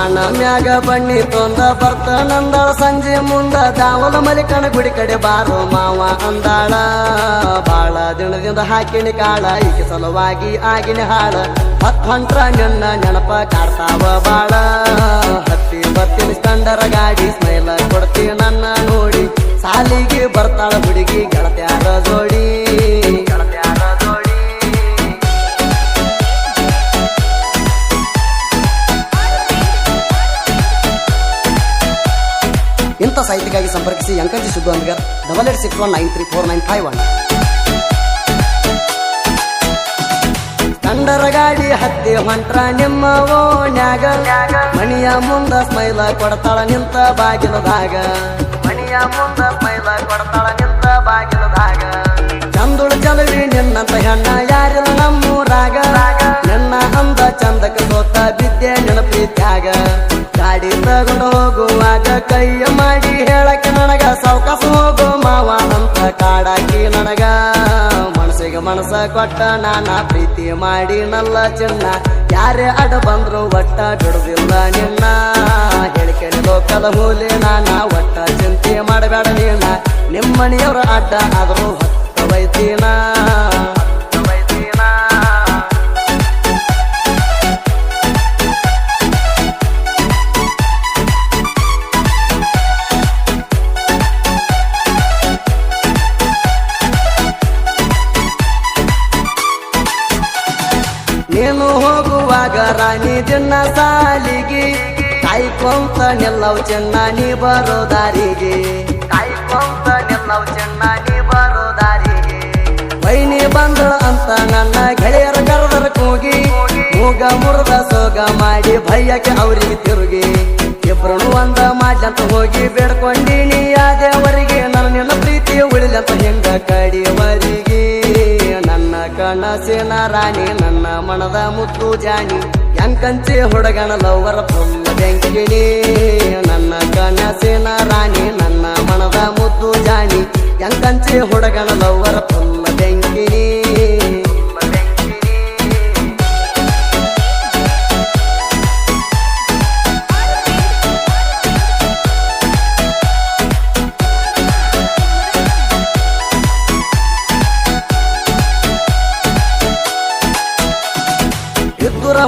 ಮಾನ ಮ್ಯಾಗ ಬಣ್ಣಿ ತೊಂದ ಬರ್ತಾನಂದಾಳ ಸಂಜೆ ಮುಂದ ದಾವಲ ಮಲಿಕನ ಗುಡಿ ಕಡೆ ಬಾರೋ ಮಾವ ಅಂದಾಳ ಬಾಳ ದಿನದಿಂದ ಹಾಕಿನಿ ಕಾಳ ಈಕೆ ಸಲುವಾಗಿ ಆಗಿನ ಹಾಳ ಹೊಂಟ್ರ ನಿನ್ನ ನೆನಪ ಕಾಡ್ತಾವ ಬಾಳ ಹತ್ತಿ ಬರ್ತೀನಿ ಸ್ಟಂಡರ ಗಾಡಿ ಸ್ಮೈಲ ಕೊಡ್ತಿ ನನ್ನ ನೋಡಿ ಸಾಲಿಗೆ ಬರ್ತಾಳ ಹುಡುಗಿ ಗೆಳತ್ಯಾರ ಜೋಡಿ ಇಂಥ ಸಾಹಿತ್ಯಕ್ಕಾಗಿ ಸಂಪರ್ಕಿಸಿ ಅಂಕಜಿ ಸುದ್ದು ಅಂಬಿಗರ್ 8861934951. ಸ್ಟಂಡರ ಗಾಡಿ ಹತ್ತಿ ಹೊಂಟ್ರ ನಿಮ್ಮ ಓಣ್ಯಾಗ ಮಣಿಯ ಮುಂದ ಸ್ಮೈಲ ಕೊಡ್ತಾಳ ನಿಂತ ಬಾಗಿಲದಾಗ ಚಂದುಳು ಚಲವಿ ನಿನ್ನಂತ ಹೆಣ್ಣ ಯಾರಿಲ್ಲ ನಮ್ಮೂರಾಗ ನಿನ್ನ ಅಂದ ಚಂದಕ ಸೋತ ಬಿದ್ದೆ ನೆನಪಿದ್ಯಾಗ ಗಾಡಿ ತಗೊಂಡು ಹೋಗುವಾಗ ಕೈಯ ಮಾಡಿ ಹೇಳಕ್ಕೆ ನನಗ ಸಾವಕಾಸ ಹೋಗೋ ಮಾವ ಅಂತ ಕಾಡಾಕಿ ನನಗ ಮನಸ್ಸಿಗೆ ಮನಸ್ಸ ಕೊಟ್ಟ ನಾನ ಪ್ರೀತಿ ಮಾಡಿ ನಲ್ಲ ಚಿನ್ನ ಯಾರೇ ಅಡ ಬಂದ್ರು ಒಟ್ಟ ಬಿಡುದಿಲ್ಲ ನಿನ್ನ ಹೇಳಿಕೆನೆ ಲೋಕದ ಮೂಲೆ ನಾನ ಒಟ್ಟ ಚಿಂತೆ ಮಾಡಬೇಡ ನೀನ ನಿಮ್ಮನೆಯವರ ಅಡ್ಡ ಆದರೂ ಹೊತ್ತ ವೈತೀನ ನೀನು ಹೋಗುವಾಗ ರಾಣಿ ದಿನ ಸಾಲಿಗೆ ಕಾಯ್ಕೊಂತ ನಿಲ್ಲವು ಚೆನ್ನ ನೀ ಬರೋ ದಾರಿಗೆ ವೈನಿ ಬಂದಳ ಅಂತ ನನ್ನ ಗೆಳೆಯರ ಕರೆದರ ಕೂಗಿ ಮೂಗ ಮುರಿದ ಸೋಗ ಮಾಡಿ ಭಯಕ್ಕೆ ಅವ್ರಿಗೆ ತಿರುಗಿ ಇಬ್ರು ಒಂದ ಮಾಡ್ಲಂತ ಹೋಗಿ ಬೇಡ್ಕೊಂಡಿನಿ ಆ ದೇವರಿಗೆ ನನ್ನ ನಿನ್ನ ಪ್ರೀತಿ ಉಳಿಲಂತ ಹಿಂಗ ಕಡಿಯವರಿಗೆ ನನ್ನ ಕನಸಿನ ರಾಣಿ ನನ್ನ ಮನದ ಮುತ್ತು ಜಾನಿ ಎಂಕಂಚೆ ಹುಡುಗನ ಲವ್ವರ ಫುಲ್ಲ ಬೆಂಕಿನಿ ನನ್ನ ಕನಸಿನ ರಾಣಿ ನನ್ನ ಮನದ ಮುತ್ತು ಜಾನಿ ಎಂಕಂಚೆ ಹುಡುಗನ ಲವ್ವರ ಫುಲ್ಲ ಬೆಂಕಿನಿ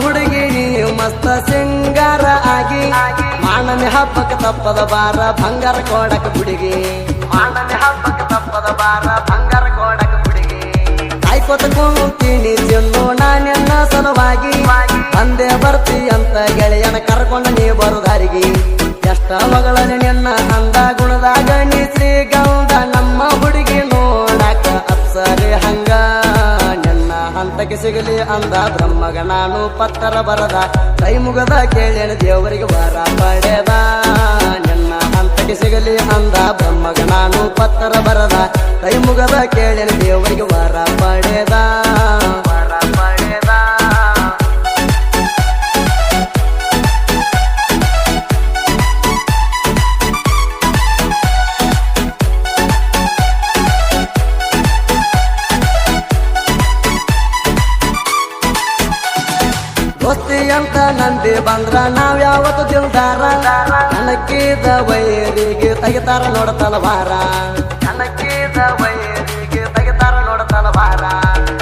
ಹುಡುಗಿ ಮಸ್ತ ಸಿಂಗಾರ ಆಗಿ ಮಾನನೆ ಹಬ್ಬಕ್ಕೆ ತಪ್ಪದ ಬಾರ ಬಂಗಾರ ಕೋಡಕ ಹುಡುಗಿ ಕಾಯ್ಕೋತ ಕೂತೀನಿ ಚೆನ್ನು ನಾನೆನ್ನ ಸಲುವಾಗಿ ಅಂದೇ ಬರ್ತಿ ಅಂತ ಗೆಳೆಯನ ಕರ್ಕೊಂಡ ನೀ ಬರು ದಾರಿಗೆ ಎಷ್ಟ ಮಗಳನೆ ನಿನ್ನ ಅಂದ ಗುಣದಾಗ ನೀ ಶ್ರೀಗಂಧ ನಮ್ಮ ಹುಡುಗಿ ನೋಡಾಕ ಅಪ್ಸರೆ ಹಂಗ ಹಂತಕ್ಕೆ ಸಿಗಲಿ ಅಂದ ಬ್ರಹ್ಮಗ ನಾನು ಪತ್ತರ ಬರದ ಕೈ ಮುಗದ ಕೇಳೇನ ದೇವರಿಗೆ ವರ ಪಡೆದ ನಿನ್ನ ಹಂತಕ್ಕೆ ಸಿಗಲಿ ಅಂದ ಬ್ರಹ್ಮಗ ನಾನು ಪತ್ತರ ಬರದ ಕೈ ಮುಗದ ಕೇಳೇನ ದೇವರಿಗೆ ವರ ಪಡೆದ ದೋಸ್ತಿ ಅಂತ ನಂದಿ ಬಂದ್ರ ನಾವ್ ಯಾವತ್ತು ದಿಲ್ದಾರ ನನಕ್ಕಿದ ವೈರಿಗೆ ತೆಗಿತಾರ ನೋಡತಲ ಭಾರ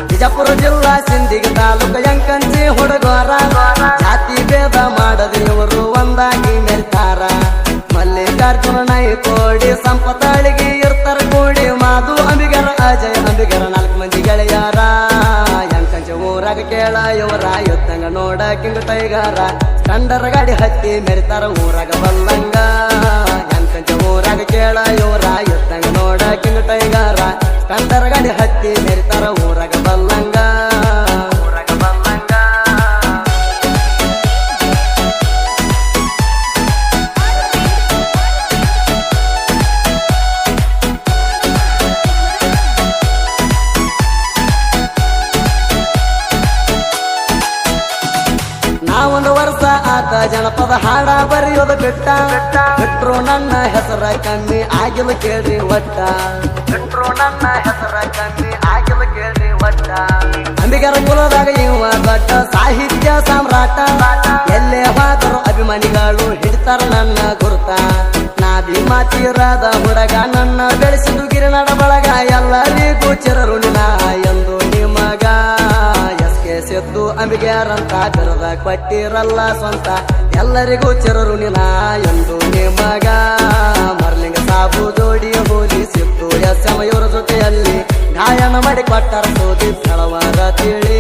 ಬಿಜಾಪುರ ಜಿಲ್ಲಾ ಸಿಂಧಿಗೆ ತಾಲೂಕ ಎಂಕಂಚಿ ಹುಡುಗರ ಜಾತಿ ಭೇದ ಮಾಡದ ಇವರು ಒಂದಾಗಿ ಮೆಲ್ತಾರ ಮಲ್ಲಿಕಾರ್ಜುನ ನಾಯ್ಕೋಡಿ ಸಂಪತಾಳಿಗೆ ಇರ್ತಾರ ಕೂಡಿ ಮಾಧು ಅಂಬಿಗರ ಅಜಯ್ ಅಂಬಿಗರ 4 ಮಂದಿ ಗೆಳೆಯಾರ ಊರಾಗ ಕೇಳ ಇವರ ಯುದ್ಧಂಗ ನೋಡ ಕಿಂಗ ಟೈಗಾರ ಸ್ಟಂಡರ ಗಾಡಿ ಹತ್ತಿ ಮೆರಿತಾರ ಊರಾಗ ಬಲ್ಲಂಗ ಎಂಕಂಚ ಊರಾಗ ಕೇಳ ಇವರ ಯುದ್ಧಂಗ ನೋಡ ಕಿಂಗ ಟೈಗಾರ ಸ್ಟಂಡರ ಗಾಡಿ ಹತ್ತಿ ಮೆರಿತಾರ ಊರಾಗ ಬಲ್ಲಂಗ ನಾವೊಂದು ವರ್ಷ ಆತ ಜನಪದ ಹಾಡ ಬರೆಯೋದು ಬಿಟ್ರು ನನ್ನ ಹೆಸರ ಕಮ್ಮಿ ಆಗಿಲ್ಲ ಕೇಳ್ರಿ ಒಟ್ಟ ಅಂಬಿಗರ ಕುಲದಾಗ ಇವ ದೊಡ್ಡ ಸಾಹಿತ್ಯ ಸಾಮ್ರಾಟ ಎಲ್ಲೇ ಹೋದರು ಅಭಿಮಾನಿಗಳು ಹುಡುಗ ನನ್ನ ಬೆಳೆಸಿದು ಗಿರಿನಾಡ ಬಳಗ ಎಲ್ಲರಿಗೂ ಚಿರಋಣಿನ ಎಂದು ನಿಮಗ ಎಸ್ಕೆ ಸಿದ್ದು ಅಂಬಿಗ್ಯಾರಂತ ಬಿರದ ಕೊಟ್ಟಿರಲ್ಲ ಸ್ವಂತ ಎಲ್ಲರಿಗೂ ಚಿರಋಣಿನ ಎಂದು ನಿಮಗ ಮರ್ಲಿಂಗ ಸಾಬು ಜೋಡಿ ಹೋಲಿಸಿದ್ದು ಎಸ್ ಎಂ ಇವರ ಜೊತೆಯಲ್ಲಿ ಗಾಯನ ಮಾಡಿ ಕೊಟ್ಟರ ಸೋದಿ ಫಳವರ ತಿಳಿ